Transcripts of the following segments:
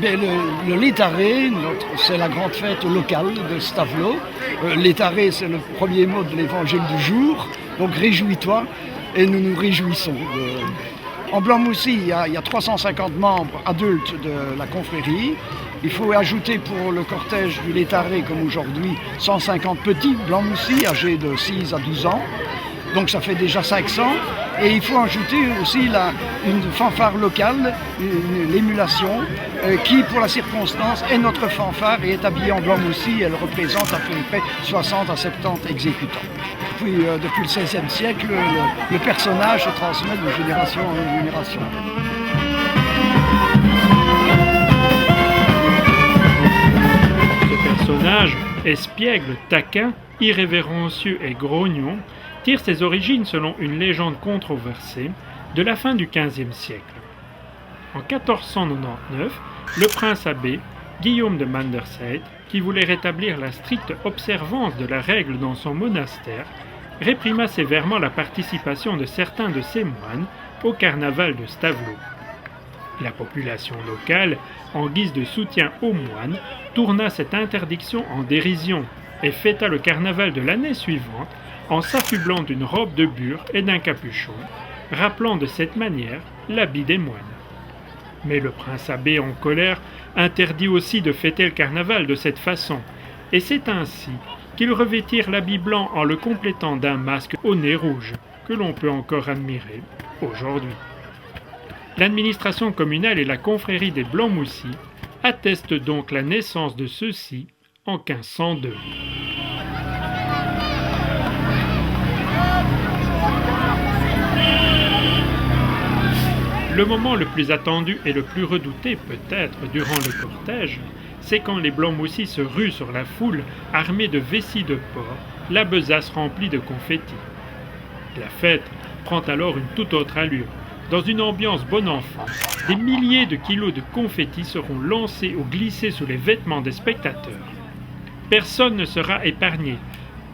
Ben, le Létaré, c'est la grande fête locale de Stavelot. Létaré, c'est le premier mot de l'évangile du jour, donc réjouis-toi, et nous nous réjouissons. En Blanc-Moussy, il y a 350 membres adultes de la confrérie. Il faut ajouter pour le cortège du Létaré, comme aujourd'hui, 150 petits Blanc-Moussy âgés de 6 à 12 ans. Donc ça fait déjà 500. Et il faut ajouter aussi une fanfare locale, l'émulation, qui pour la circonstance est notre fanfare et est habillée en blanc-moussi. Elle représente à peu près 60 à 70 exécutants. Puis depuis le XVIe siècle, le personnage se transmet de génération en génération. Ce personnage, espiègle, taquin, irrévérencieux et grognon, tire ses origines selon une légende controversée de la fin du XVe siècle. En 1499, le prince abbé Guillaume de Manderseid, qui voulait rétablir la stricte observance de la règle dans son monastère, réprima sévèrement la participation de certains de ses moines au carnaval de Stavelot. La population locale, en guise de soutien aux moines, tourna cette interdiction en dérision et fêta le carnaval de l'année suivante en s'affublant d'une robe de bure et d'un capuchon, rappelant de cette manière l'habit des moines. Mais le prince abbé, en colère, interdit aussi de fêter le carnaval de cette façon, et c'est ainsi qu'ils revêtirent l'habit blanc en le complétant d'un masque au nez rouge, que l'on peut encore admirer aujourd'hui. L'administration communale et la confrérie des Blancs-Moussis attestent donc la naissance de ceux-ci en 1502. Le moment le plus attendu et le plus redouté peut-être durant le cortège, c'est quand les Blancs-Moussis se ruent sur la foule armés de vessies de porc, la besace remplie de confettis. La fête prend alors une toute autre allure. Dans une ambiance bon enfant, des milliers de kilos de confettis seront lancés ou glissés sous les vêtements des spectateurs. Personne ne sera épargné.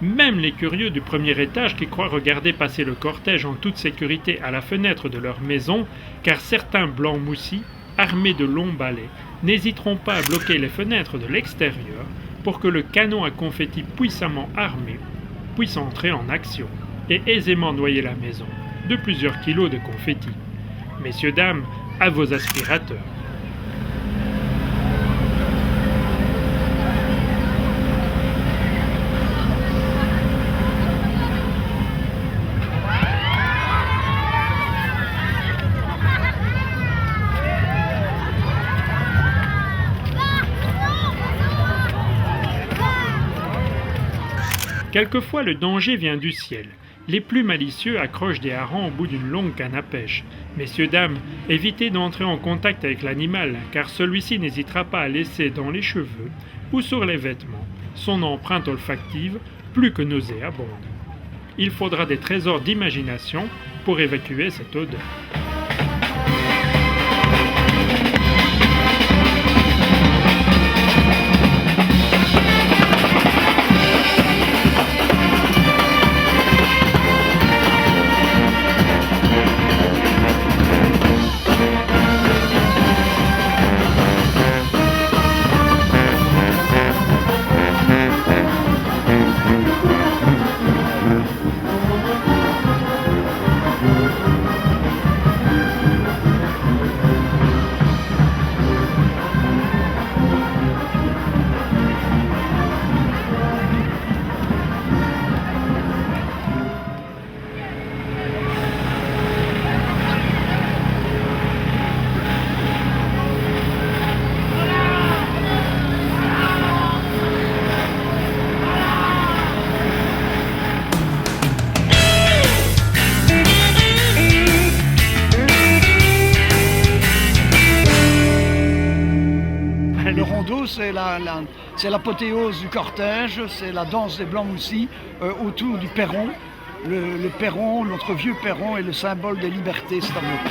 Même les curieux du premier étage qui croient regarder passer le cortège en toute sécurité à la fenêtre de leur maison, car certains Blancs-Moussis, armés de longs balais, n'hésiteront pas à bloquer les fenêtres de l'extérieur pour que le canon à confetti puissamment armé puisse entrer en action et aisément noyer la maison de plusieurs kilos de confetti. Messieurs, dames, à vos aspirateurs. Quelquefois, le danger vient du ciel. Les plus malicieux accrochent des harengs au bout d'une longue canne à pêche. Messieurs, dames, évitez d'entrer en contact avec l'animal, car celui-ci n'hésitera pas à laisser dans les cheveux ou sur les vêtements son empreinte olfactive plus que nauséabonde. Il faudra des trésors d'imagination pour évacuer cette odeur. Le rondeau, c'est l'apothéose du cortège, c'est la danse des Blancs-Moussis autour du perron. Le perron, notre vieux perron, est le symbole des libertés stavelotaises.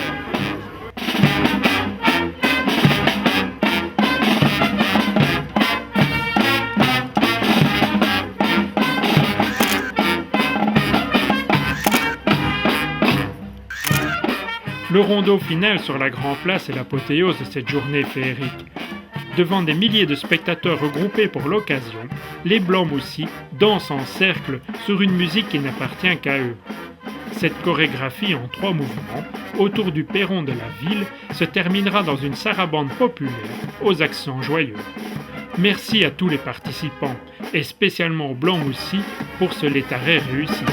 Le rondeau final sur la Grand Place est l'apothéose de cette journée féerique. devant des milliers de spectateurs regroupés pour l'occasion, les Blancs aussi dansent en cercle sur une musique qui n'appartient qu'à eux. Cette chorégraphie en 3 mouvements, autour du perron de la ville, se terminera dans une sarabande populaire aux accents joyeux. Merci à tous les participants, et spécialement aux Blancs aussi, pour ce létaré réussi.